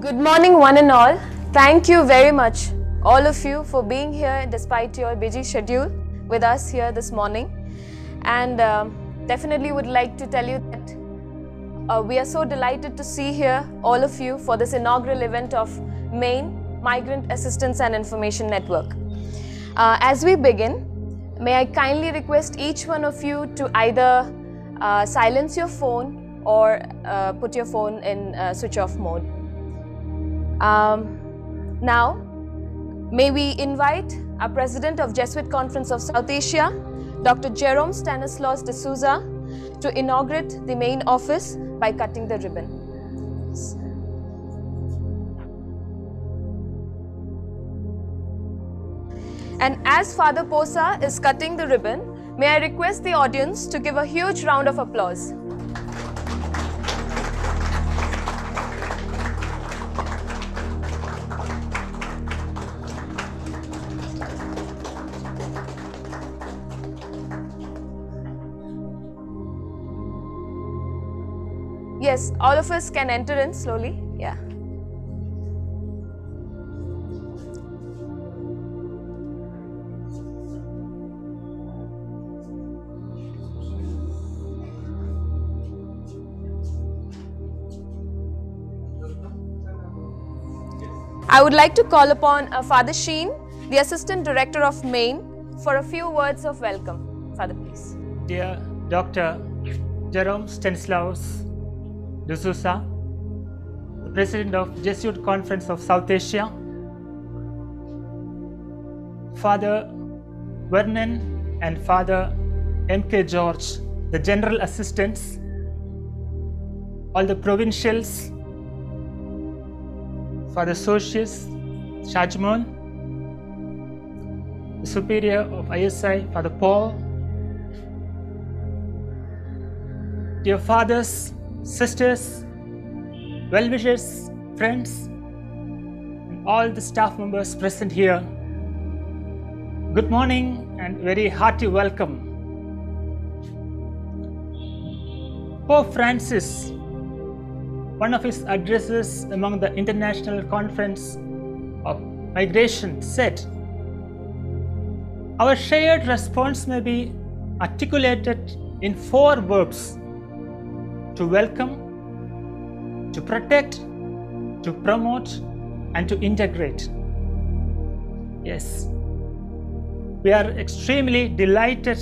Good morning, one and all. Thank you very much, all of you, for being here despite your busy schedule with us here this morning. And definitely would like to tell you that we are so delighted to see here all of you for this inaugural event of Maine Migrant Assistance and Information Network. As we begin, may I kindly request each one of you to either silence your phone or put your phone in switch off mode. Now, may we invite our President of Jesuit Conference of South Asia, Dr. Jerome Stanislaus D'Souza, to inaugurate the main office by cutting the ribbon. And as Father Posa is cutting the ribbon, may I request the audience to give a huge round of applause. Yes, all of us can enter in slowly. Yeah. I would like to call upon Father Sheen, the Assistant Director of Maine, for a few words of welcome. Father, please. Dear Dr. Jerome Stanislaus D'Souza, the President of Jesuit Conference of South Asia, Father Vernon and Father M.K. George, the General Assistants, all the provincials, Father Socius Shajmon, the Superior of ISI, Father Paul, dear fathers, sisters, well-wishers, friends, and all the staff members present here, good morning and very hearty welcome. Pope Francis, one of his addresses among the International Conference of Migration, said, "Our shared response may be articulated in 4 verbs: to welcome, to protect, to promote, and to integrate." Yes, we are extremely delighted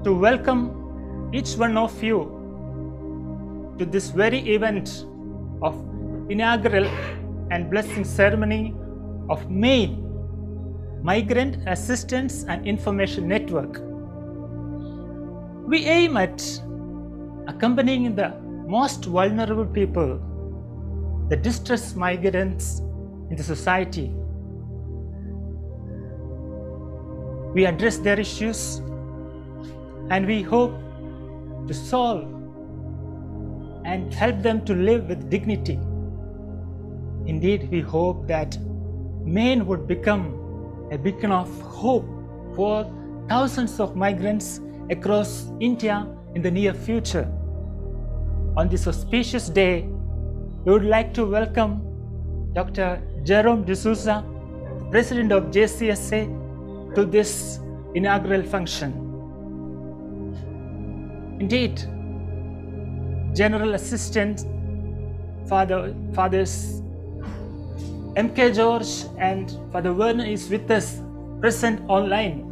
to welcome each one of you to this very event of inaugural and blessing ceremony of Maine Migrant Assistance and Information Network. We aim at accompanying the most vulnerable people, the distressed migrants in the society. We address their issues and we hope to solve and help them to live with dignity. Indeed, we hope that Maine would become a beacon of hope for thousands of migrants across India in the near future. On this auspicious day, we would like to welcome Dr. Jerome D'Souza, President of JCSA, to this inaugural function. Indeed, General Assistant Fathers M.K. George and Father Vernon is with us, present online.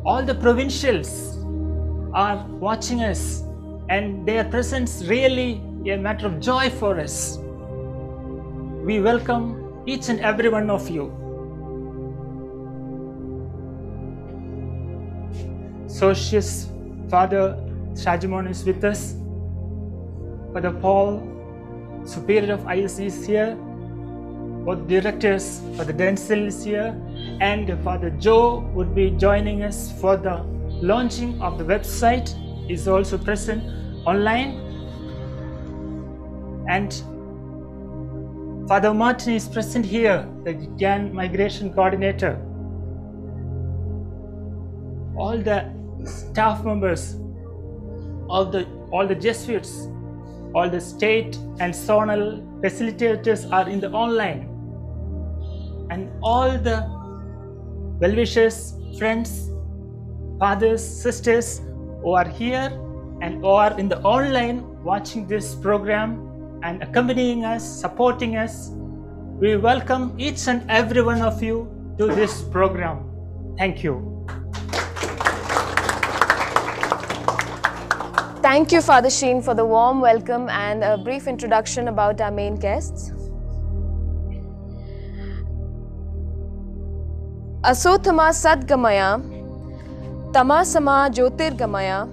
All the provincials are watching us, and their presence really a matter of joy for us. We welcome each and every one of you. Socius Father Shajmon is with us. Father Paul, Superior of ISC, is here. Both directors, Father Denzel is here, and Father Joe would be joining us for the launching of the website, is also present online. And Father Martin is present here, the GAN Migration Coordinator. All the staff members, all the Jesuits, all the state and zonal facilitators are in the online, and all the well-wishers, friends, fathers, sisters who are here and who are in the online watching this program and accompanying us, supporting us. We welcome each and every one of you to this program. Thank you. Thank you, Father Sheen, for the warm welcome and a brief introduction about our main guests. Asotama Sadgamaya, Tamasama Jyotirgamaya,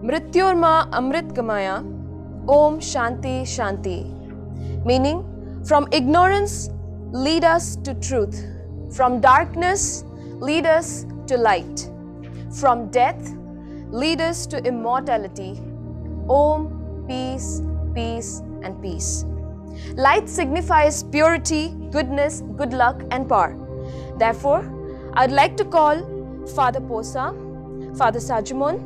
Mrityorma Amritgamaya, Om Shanti Shanti. Meaning, from ignorance, lead us to truth. From darkness, lead us to light. From death, lead us to immortality. Om, peace, peace, and peace. Light signifies purity, goodness, good luck, and power. Therefore, I'd like to call Father Posa, Father Sajumon,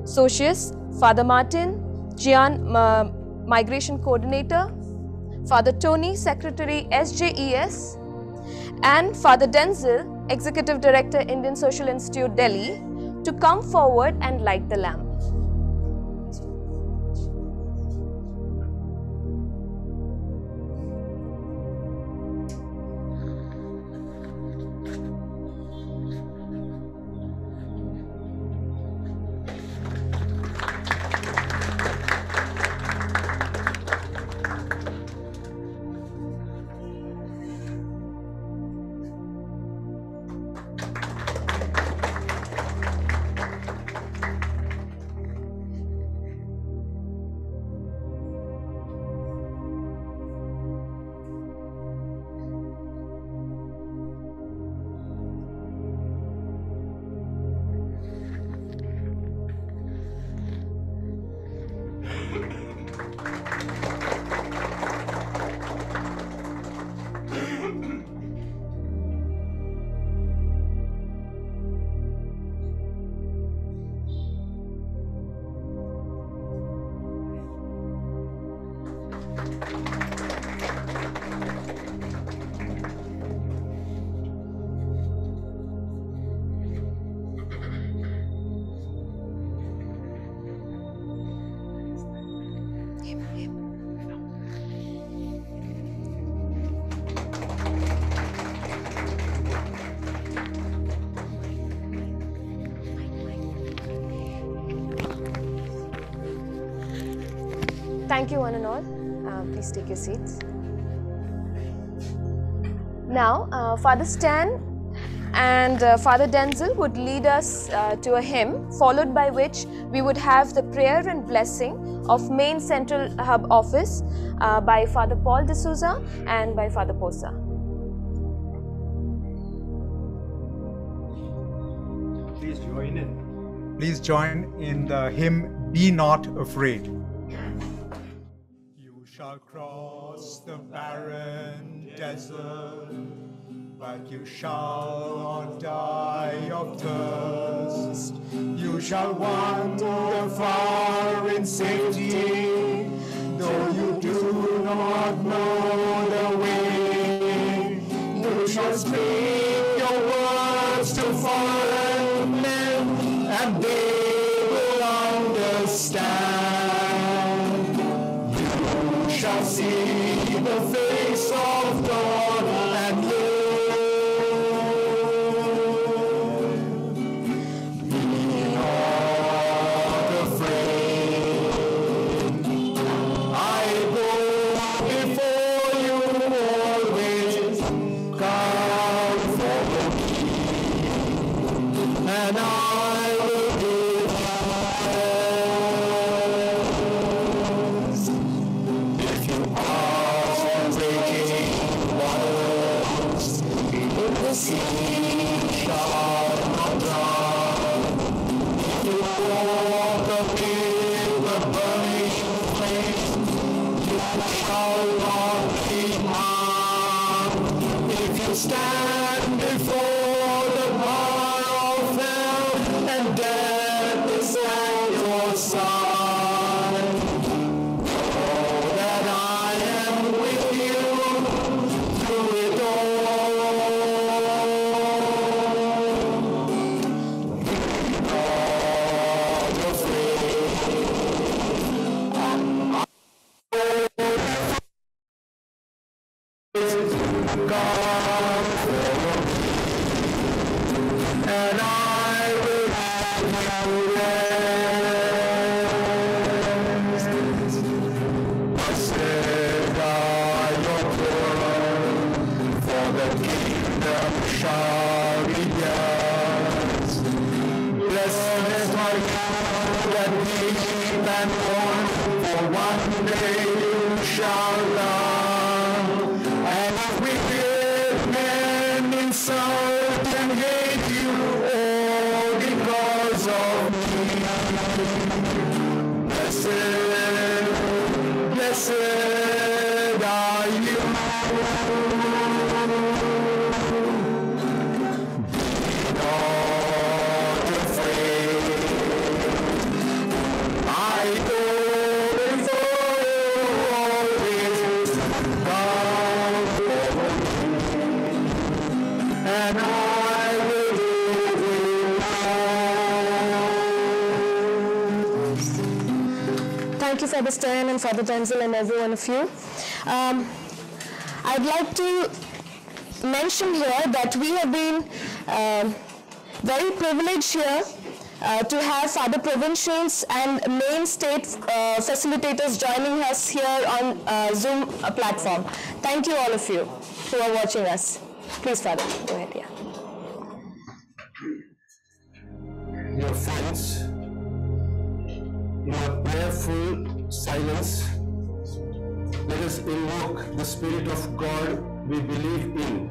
Socius, Father Martin, Gian, Migration Coordinator, Father Tony, Secretary SJES, and Father Denzel, Executive Director, Indian Social Institute, Delhi, to come forward and light the lamp. Thank you, one and all. Please take your seats. Now, Father Stan and Father Denzel would lead us to a hymn, followed by which we would have the prayer and blessing of main central hub office by Father Paul D'Souza and by Father Posa. Please join in the hymn, Be Not Afraid. You shall cross the barren desert, but you shall not die of thirst. You shall wander far in safety, though you do not know the way. You shall speak your words to foreign men, and they will understand. You shall see the face of God and live. Be not afraid. I go before you always, God for me, and I will give thanks. If you pass the breaking waters, the sea shall not drown. If you walk amid the burning flames, you shall not be harmed. If you stand before the bar of hell, and death is at your side, blessed are you that weep and mourn, for one day you shall come. And if wicked men insult and hate you, all because of me, blessed are you. Be not afraid. I go before you always, and I will do it. Thank you for the Stan and for the Denzel and every one of you. I'd like to mention here that we have been very privileged here to have Father Provincials and main state facilitators joining us here on Zoom platform. Thank you all of you who are watching us. Please, Father, go ahead. Yeah. Dear friends, in a prayerful silence, let us invoke the Spirit of God we believe in.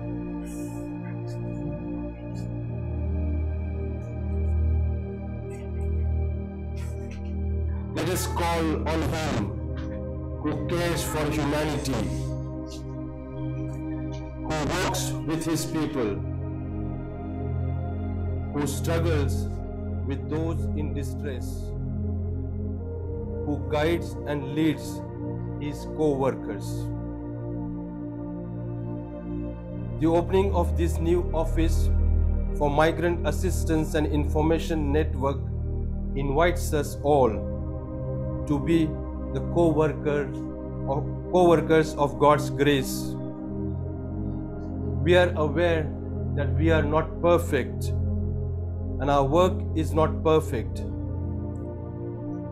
Let us call on Him who cares for humanity, who walks with His people, who struggles with those in distress, who guides and leads His co-workers. The opening of this new office for Migrant Assistance and Information Network invites us all to be the co-workers of God's grace. We are aware that we are not perfect and our work is not perfect.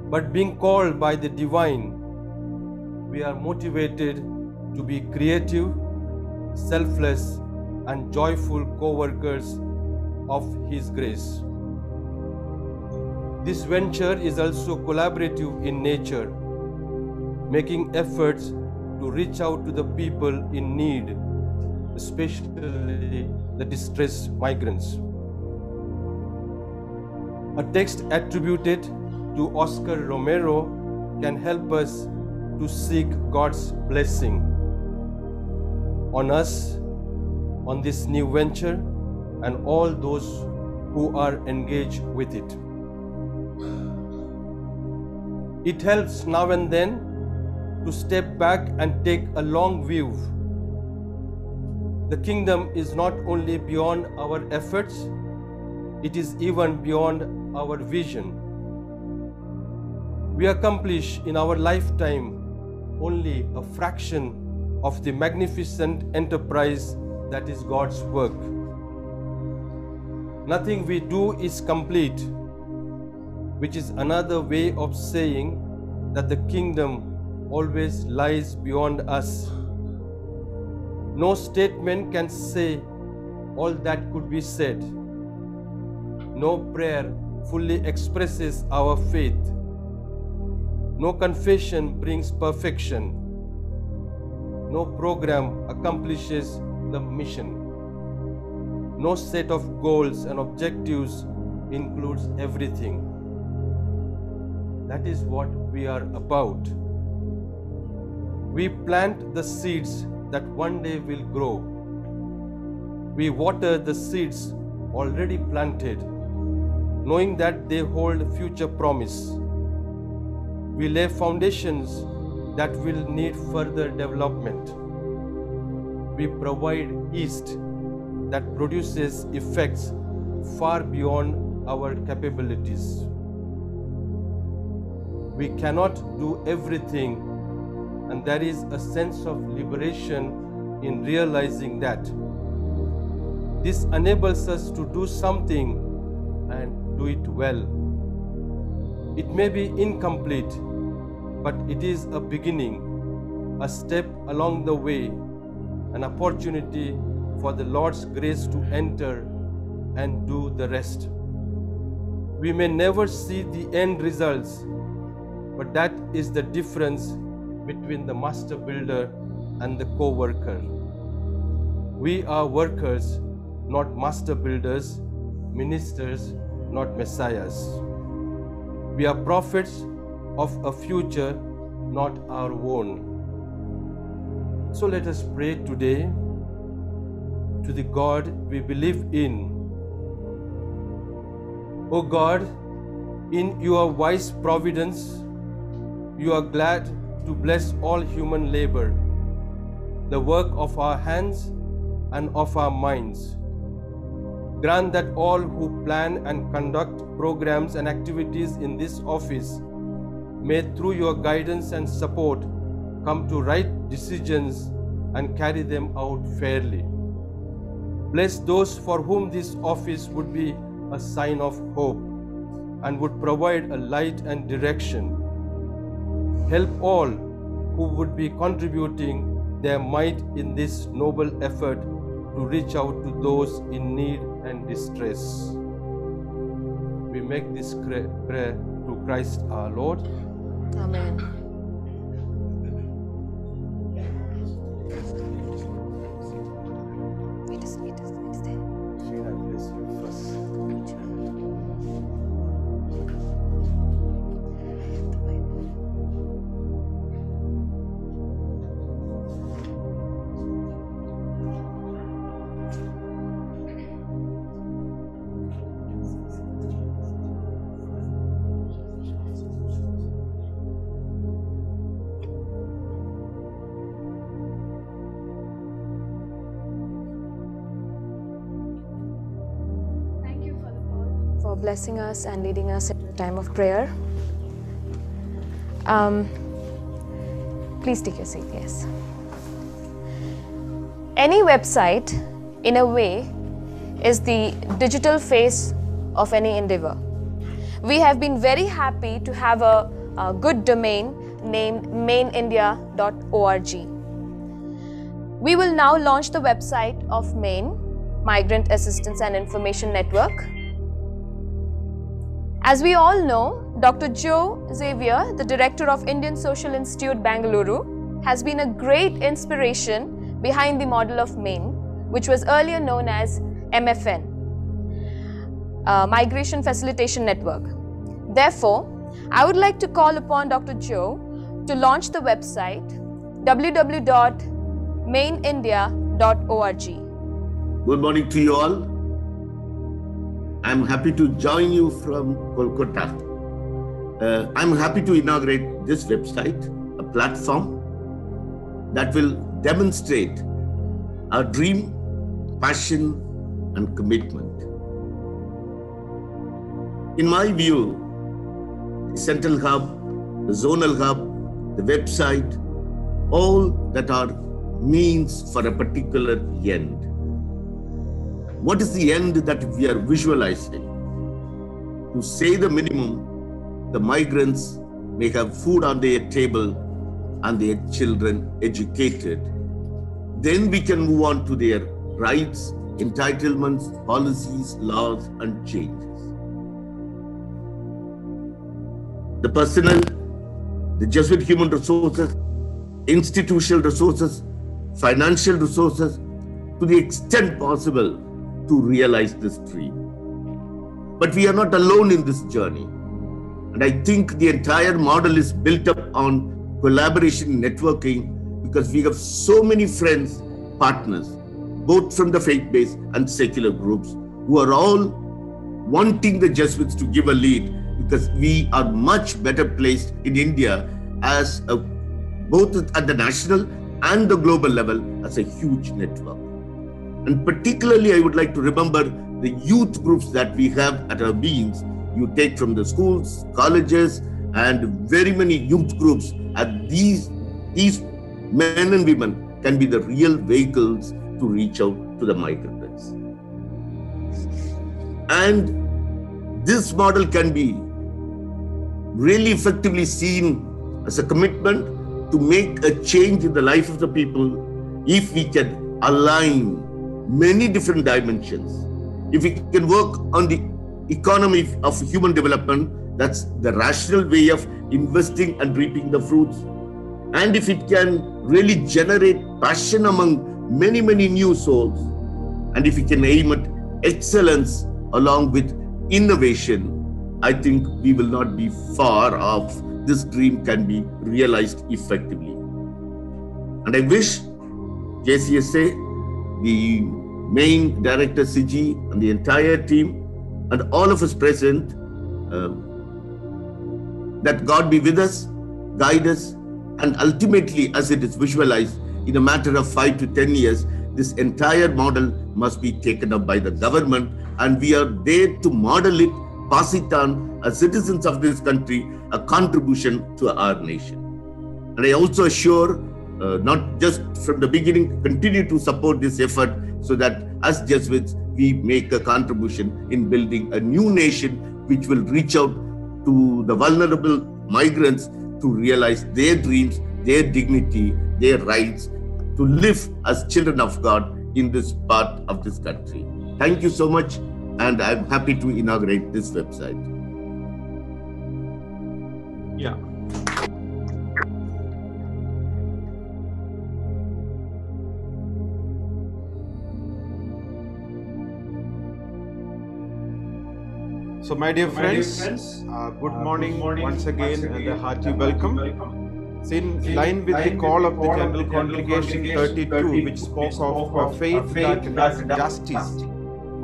But being called by the divine, we are motivated to be creative, selfless, and joyful co-workers of His grace. This venture is also collaborative in nature, making efforts to reach out to the people in need, especially the distressed migrants. A text attributed to Oscar Romero can help us to seek God's blessing on us, on this new venture, and all those who are engaged with it. It helps now and then to step back and take a long view. The kingdom is not only beyond our efforts, it is even beyond our vision. We accomplish in our lifetime only a fraction of the magnificent enterprise that is God's work. Nothing we do is complete, which is another way of saying that the kingdom always lies beyond us. No statement can say all that could be said. No prayer fully expresses our faith. No confession brings perfection. No program accomplishes the mission. No set of goals and objectives includes everything. That is what we are about. We plant the seeds that one day will grow. We water the seeds already planted, knowing that they hold future promise. We lay foundations that will need further development. We provide yeast that produces effects far beyond our capabilities. We cannot do everything, and there is a sense of liberation in realizing that. This enables us to do something and do it well. It may be incomplete, but it is a beginning, a step along the way, an opportunity for the Lord's grace to enter and do the rest. We may never see the end results, but that is the difference between the master builder and the co-worker. We are workers, not master builders, ministers, not messiahs. We are prophets of a future, not our own. So let us pray today to the God we believe in. O God, in your wise providence, you are glad to bless all human labor, the work of our hands and of our minds. Grant that all who plan and conduct programs and activities in this office may, through your guidance and support, come to right decisions and carry them out fairly. Bless those for whom this office would be a sign of hope and would provide a light and direction. Help all who would be contributing their might in this noble effort to reach out to those in need and distress. We make this prayer through Christ our Lord. Amen. Wait a second. Shreena, bless you first. For blessing us and leading us in a time of prayer. Please take your seat, yes. Any website, in a way, is the digital face of any endeavor. We have been very happy to have a good domain named mainindia.org. We will now launch the website of MAIN, Migrant Assistance and Information Network. As we all know, Dr. Joe Xavier, the director of Indian Social Institute, Bangalore, has been a great inspiration behind the model of MAIN, which was earlier known as MFN, Migration Facilitation Network. Therefore, I would like to call upon Dr. Joe to launch the website www.mainindia.org. Good morning to you all. I'm happy to join you from Kolkata. I'm happy to inaugurate this website, a platform that will demonstrate our dream, passion, and commitment. In my view, the central hub, the zonal hub, the website, all that are means for a particular end. What is the end that we are visualizing? To say the minimum, the migrants may have food on their table and their children educated. Then we can move on to their rights, entitlements, policies, laws, and changes. The personnel, the Jesuit human resources, institutional resources, financial resources, to the extent possible, to realize this dream. But we are not alone in this journey. And I think the entire model is built up on collaboration, networking, because we have so many friends, partners, both from the faith-based and secular groups, who are all wanting the Jesuits to give a lead, because we are much better placed in India as both at the national and the global level as a huge network. And particularly, I would like to remember the youth groups that we have at our beings. You take from the schools, colleges, and very many youth groups, and these men and women can be the real vehicles to reach out to the migrants. And this model can be really effectively seen as a commitment to make a change in the life of the people if we can align many different dimensions. If we can work on the economy of human development, that's the rational way of investing and reaping the fruits. And if it can really generate passion among many, many new souls, and if we can aim at excellence along with innovation, I think we will not be far off. This dream can be realized effectively. And I wish JCSA, the main director Siji, and the entire team, and all of us present, that God be with us, guide us, and ultimately, as it is visualized, in a matter of 5 to 10 years, this entire model must be taken up by the government, and we are there to model it, pass it on as citizens of this country, a contribution to our nation. And I also assure, not just from the beginning, continue to support this effort so that as Jesuits, we make a contribution in building a new nation which will reach out to the vulnerable migrants to realize their dreams, their dignity, their rights, to live as children of God in this part of this country. Thank you so much, and I'm happy to inaugurate this website. Yeah. So, my dear friends, good morning once again and a hearty welcome. In line with the call of the General Congregation 32, which spoke of a faith that has justice,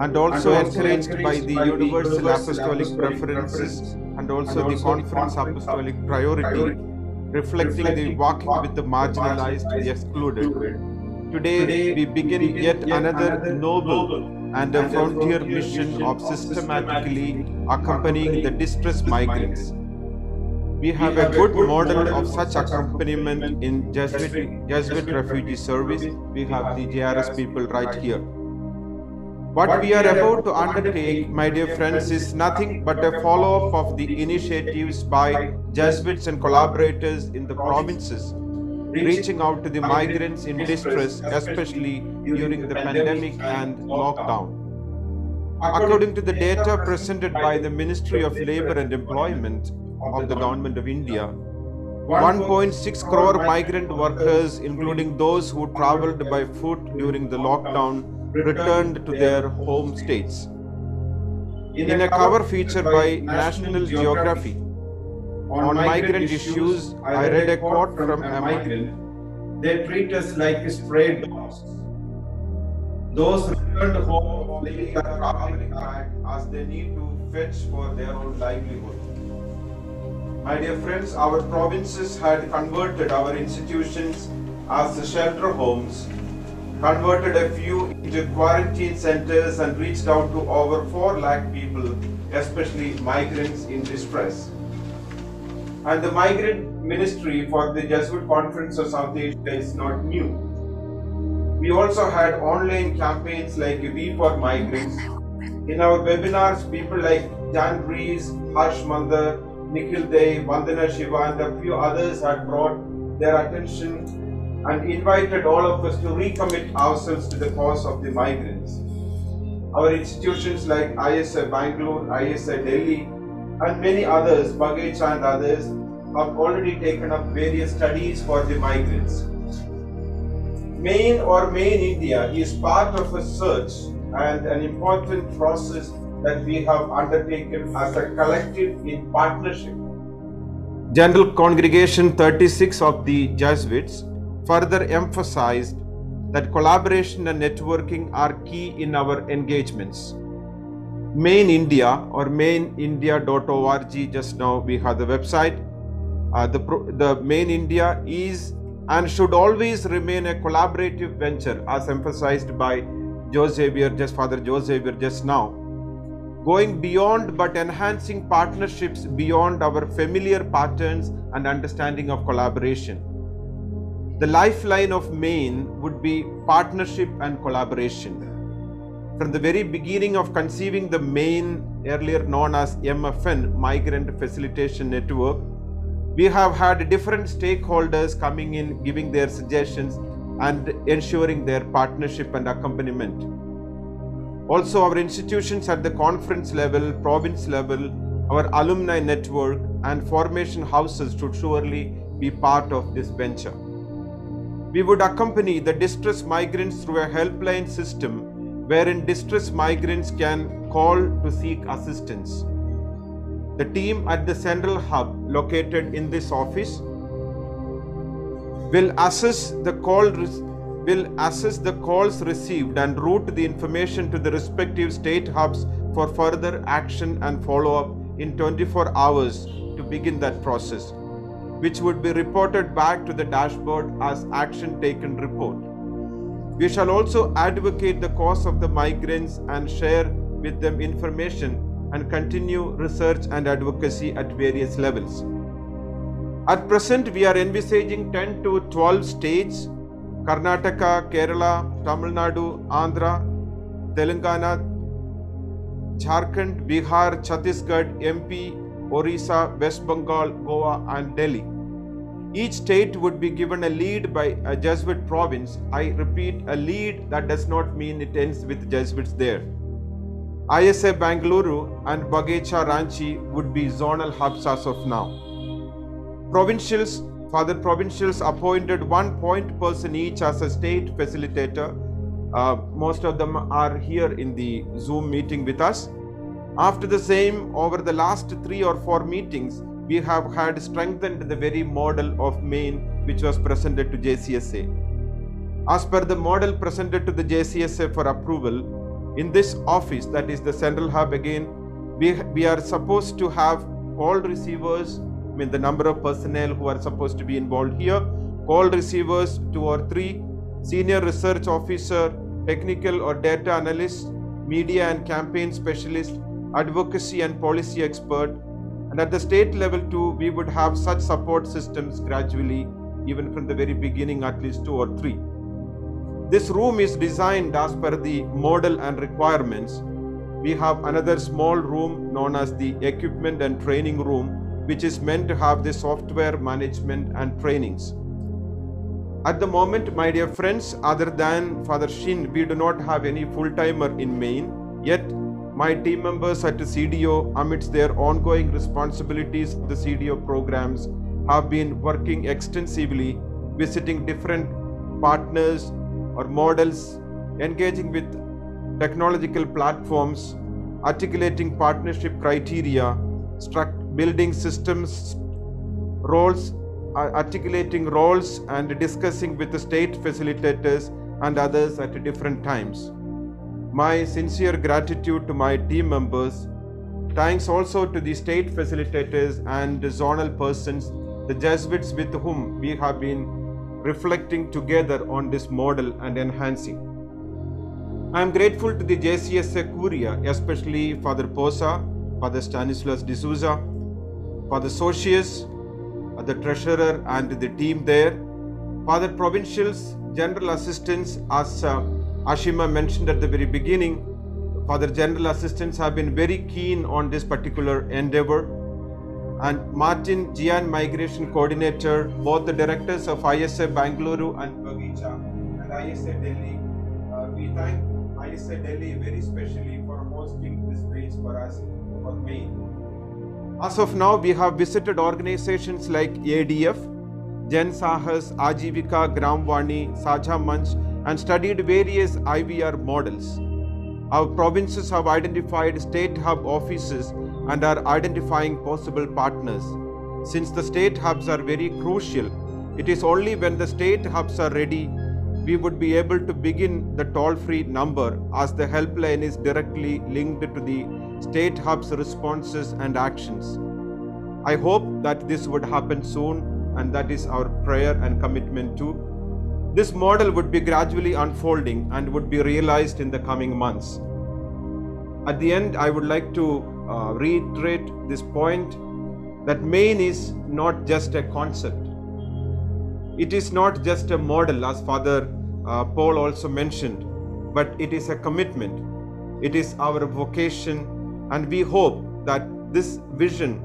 and also encouraged by the universal apostolic preferences and also the conference apostolic priority, reflecting the walking with the marginalized, the excluded. Today, we begin yet another noble and a frontier mission of systematically accompanying the distressed migrants. We have a good model of such accompaniment in Jesuit Refugee Service. We have the JRS people right here. What we are about to undertake, my dear friends, is nothing but a follow-up of the initiatives by Jesuits and collaborators in the provinces, reaching out to the migrants in distress, especially during the pandemic and lockdown. According to the data presented by the Ministry of Labour and Employment of the Government of India, 1.6 crore migrant workers, including those who travelled by foot during the lockdown, returned to their home states. In a cover feature by National Geography on migrant issues, I read a quote from a migrant: "They treat us like stray dogs. Those returned home lately are traveling back as they need to fetch for their own livelihood." My dear friends, our provinces had converted our institutions as shelter homes, converted a few into quarantine centers, and reached out to over 4 lakh people, especially migrants in distress. And the migrant ministry for the Jesuit Conference of South Asia is not new. We also had online campaigns like We for Migrants. In our webinars, people like Jan Rees, Harsh Mandar, Nikhil Dey, Vandana Shiva, and a few others had brought their attention and invited all of us to recommit ourselves to the cause of the migrants. Our institutions like ISI Bangalore, ISI Delhi, and many others, Baghecha and others, have already taken up various studies for the migrants. Main India is part of a search and an important process that we have undertaken as a collective in partnership. General Congregation 36 of the Jesuits further emphasized that collaboration and networking are key in our engagements. Main India or mainindia.org, just now we have the website. The Main India is and should always remain a collaborative venture, as emphasized by Father Joe Xavier just now, going beyond but enhancing partnerships beyond our familiar patterns and understanding of collaboration. The lifeline of Maine would be partnership and collaboration. From the very beginning of conceiving the Maine, earlier known as MFN, Migrant Facilitation Network, we have had different stakeholders coming in, giving their suggestions and ensuring their partnership and accompaniment. Also, our institutions at the conference level, province level, our alumni network and formation houses should surely be part of this venture. We would accompany the distressed migrants through a helpline system wherein distressed migrants can call to seek assistance. The team at the central hub located in this office will assess the calls received and route the information to the respective state hubs for further action and follow-up in 24 hours to begin that process, which would be reported back to the dashboard as action taken report. We shall also advocate the cause of the migrants and share with them information and continue research and advocacy at various levels. At present, we are envisaging 10 to 12 states: Karnataka, Kerala, Tamil Nadu, Andhra, Telangana, Jharkhand, Bihar, Chhattisgarh, MP, Orissa, West Bengal, Goa and Delhi. Each state would be given a lead by a Jesuit province. I repeat, a lead. That does not mean it ends with Jesuits there. ISA Bangalore and Bagecha Ranchi would be zonal hubs as of now. Father Provincials appointed one point person each as a state facilitator. Most of them are here in the Zoom meeting with us. After the same, over the last 3 or 4 meetings, we have had strengthened the very model of Maine which was presented to JCSA. As per the model presented to the JCSA for approval, in this office, that is the central hub again, we are supposed to have call receivers, the number of personnel who are supposed to be involved here, call receivers 2 or 3, senior research officer, technical or data analyst, media and campaign specialist, advocacy and policy expert, and at the state level too, we would have such support systems gradually, even from the very beginning, at least 2 or 3. This room is designed as per the model and requirements. We have another small room known as the equipment and training room, which is meant to have the software management and trainings. At the moment, my dear friends, other than Father Shin, we do not have any full-timer in Maine. Yet, my team members at the CDO, amidst their ongoing responsibilities of the CDO programs, have been working extensively, visiting different partners or models, engaging with technological platforms, articulating partnership criteria, building systems, roles, articulating roles and discussing with the state facilitators and others at different times. My sincere gratitude to my team members. Thanks also to the state facilitators and the zonal persons, the Jesuits with whom we have been reflecting together on this model and enhancing. I am grateful to the JCSA Curia, especially Father Posa, Father Stanislas D'Souza, Father Socius, the treasurer and the team there, Father Provincials, general assistants, as Ashima mentioned at the very beginning. Father general assistants have been very keen on this particular endeavor, and Martin, Gian Migration Coordinator, both the directors of ISA Bangalore and Bagecha and ISA Delhi. We thank ISA Delhi very specially for hosting this space for us for Maine. As of now, we have visited organizations like ADF, Jan Sahas, Ajivika, Gramvani, Saja Manch, and studied various IVR models. Our provinces have identified state hub offices and are identifying possible partners. Since the state hubs are very crucial, it is only when the state hubs are ready we would be able to begin the toll-free number, as the helpline is directly linked to the state hubs' responses and actions. I hope that this would happen soon, and that is our prayer and commitment too. This model would be gradually unfolding and would be realized in the coming months. At the end, I would like to reiterate this point that Maine is not just a concept. It is not just a model, as Father Paul also mentioned, but it is a commitment. It is our vocation, and we hope that this vision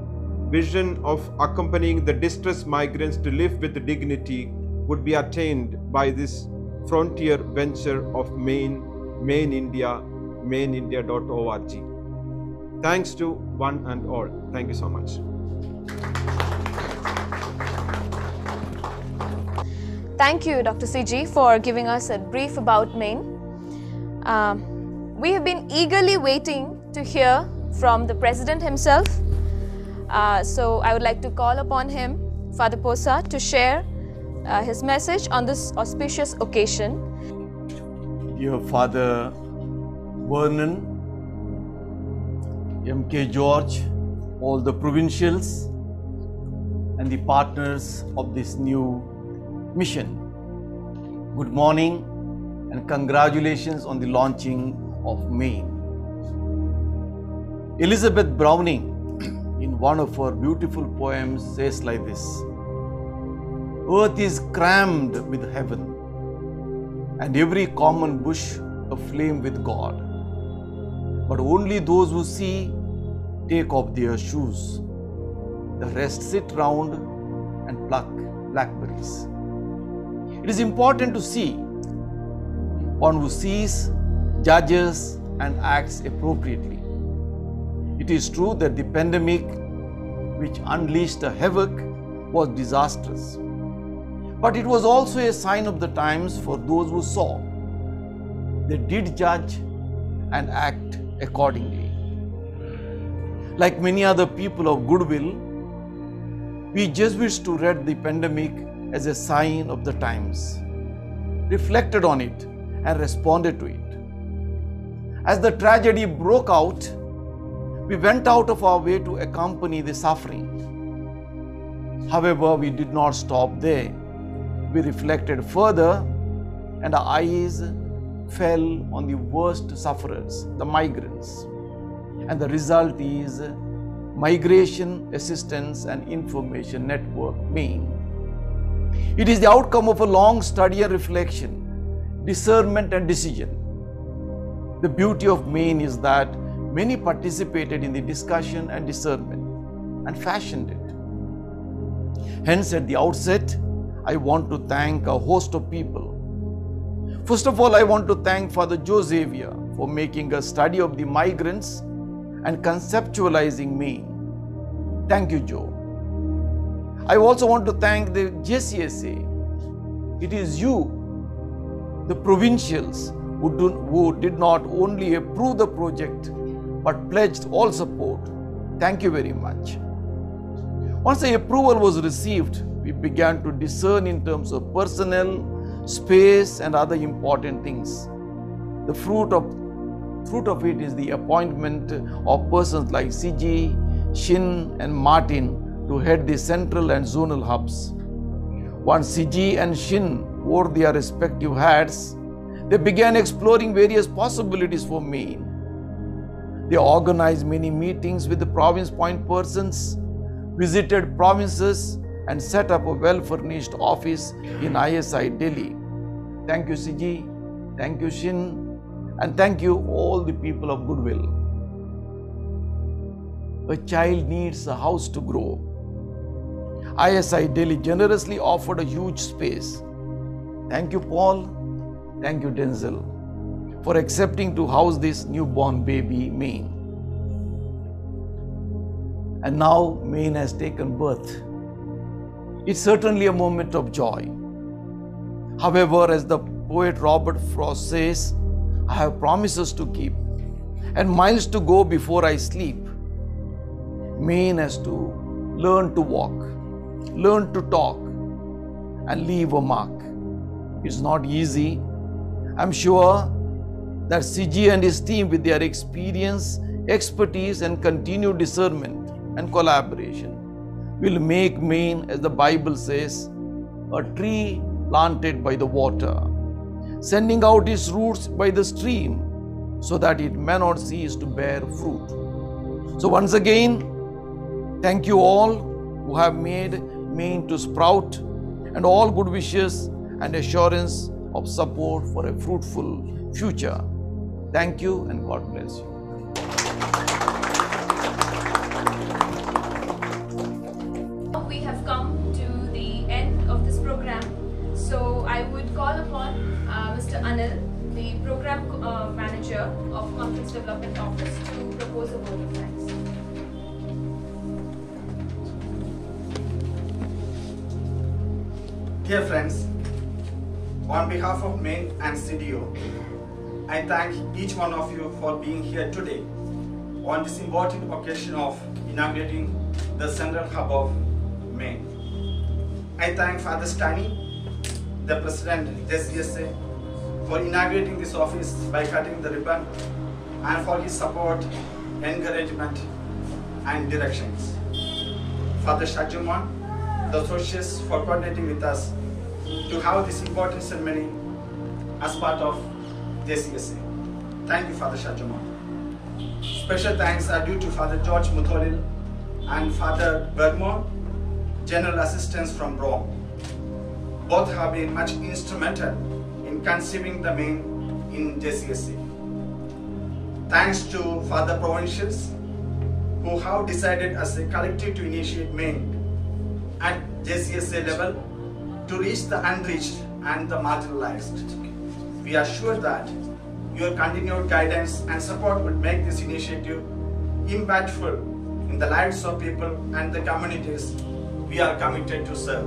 of accompanying the distressed migrants to live with dignity would be attained by this frontier venture of Maine India mainindia.org. Thanks to one and all. Thank you so much. Thank you, Dr. CG, for giving us a brief about Maine. We have been eagerly waiting to hear from the President himself. So I would like to call upon him, Father Posa, to share his message on this auspicious occasion. Dear Father Vernon, M.K. George, all the provincials and the partners of this new mission. Good morning and congratulations on the launching of Maine. Elizabeth Browning, in one of her beautiful poems, says like this: "Earth is crammed with heaven, and every common bush aflame with God. But only those who see take off their shoes. The rest sit round and pluck blackberries." It is important to see. One who sees, judges, and acts appropriately. It is true that the pandemic, which unleashed a havoc, was disastrous. But it was also a sign of the times for those who saw. They did judge and act accordingly. Like many other people of goodwill, we Jesuits too read the pandemic as a sign of the times, reflected on it, and responded to it. As the tragedy broke out, we went out of our way to accompany the suffering. However, we did not stop there. We reflected further, and our eyes fell on the worst sufferers, the migrants. And the result is Migration Assistance and Information Network, Maine. It is the outcome of a long study and reflection, discernment and decision. The beauty of Maine is that many participated in the discussion and discernment and fashioned it. Hence, at the outset, I want to thank a host of people. First of all, I want to thank Father Joe Xavier for making a study of the migrants and conceptualizing Maine. Thank you, Joe. I also want to thank the JCSA. It is you, the provincials, who did not only approve the project but pledged all support. Thank you very much. Once the approval was received, we began to discern in terms of personnel, space, and other important things. The fruit of it is the appointment of persons like CG, Shin, and Martin to head the central and zonal hubs. Once CG and Shin wore their respective hats, they began exploring various possibilities for Maine. They organized many meetings with the province point persons, visited provinces, and set up a well-furnished office in ISI Delhi. Thank you, CG. Thank you, Shin. And thank you, all the people of goodwill. A child needs a house to grow. ISI Delhi generously offered a huge space. Thank you, Paul. Thank you, Denzel, for accepting to house this newborn baby, Maine. And now Maine has taken birth. It's certainly a moment of joy. However, as the poet Robert Frost says, I have promises to keep and miles to go before I sleep. Maine has to learn to walk, learn to talk, and leave a mark. It's not easy. I'm sure that CG and his team, with their experience, expertise, and continued discernment and collaboration, will make Maine, as the Bible says, a tree planted by the water, sending out its roots by the stream, so that it may not cease to bear fruit. So once again, thank you all who have made Maine to sprout, and all good wishes and assurance of support for a fruitful future. Thank you and God bless you. We have come to the end of this program, so I would call upon Mr. Anil, the program manager of Business Development Office to propose a word of thanks. Dear friends, on behalf of Main and CDO, I thank each one of you for being here today on this important occasion of inaugurating the Central Hub of Main. I thank Father Stani, the President JCSA, for inaugurating this office by cutting the ribbon and for his support, encouragement and directions. Father Shajumon, the associates, for coordinating with us to have this important ceremony as part of JCSA. Thank you, Father Shajumon. Special thanks are due to Father George Mutholil and Father Bergmont, General Assistants from Rome. Both have been much instrumental in conceiving the Main in JCSA. Thanks to Father Provincials who have decided as a collective to initiate Main at JCSA level to reach the unreached and the marginalized. We are sure that your continued guidance and support will make this initiative impactful in the lives of people and the communities we are committed to serve.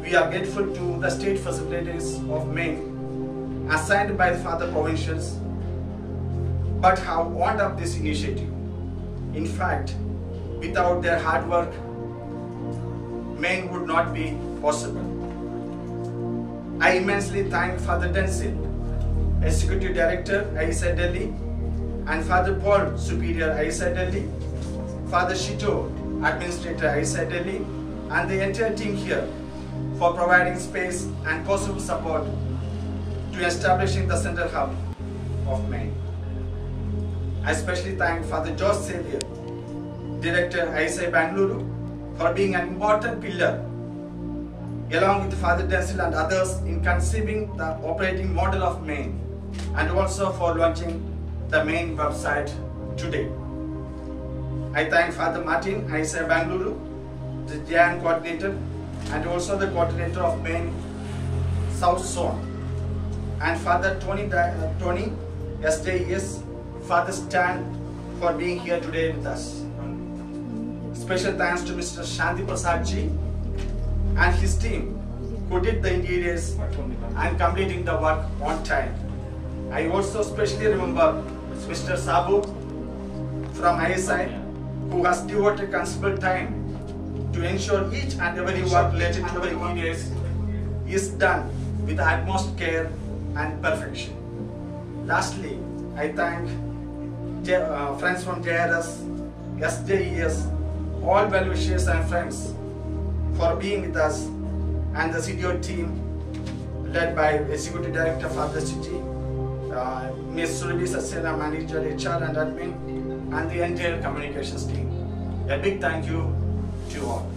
We are grateful to the state facilities of Main assigned by the Father Provincials, but have wound up this initiative. In fact, without their hard work, Main would not be possible. I immensely thank Father Denzil, Executive Director, ISI Delhi, and Father Paul, Superior, ISI Delhi, Father Shito, Administrator, ISI Delhi, and the entire team here for providing space and possible support to establishing the Central Hub of Main. I especially thank Father George Xavier, Director, ISI Bangalore, for being an important pillar, along with Father Denzil and others, in conceiving the operating model of Main, and also for launching the Main website today. I thank Father Martin, ISI Bangalore, the JAN coordinator, and also the coordinator of Main South Zone, and Father Tony SJES, Father Stan, for being here today with us. Special thanks to Mr. Shanti Prasad ji and his team who did the interiors and completing the work on time. I also especially remember Mr. Sabu from ISI, who has devoted considerable time to ensure each and every work related to the interiors is done with the utmost care and perfection. Lastly, I thank friends from JRS, SJES, all well-wishers and friends for being with us, and the CDO team led by Executive Director Father City, Ms. Surabhi Saxena, Manager HR and Admin, and the entire communications team. A big thank you to all.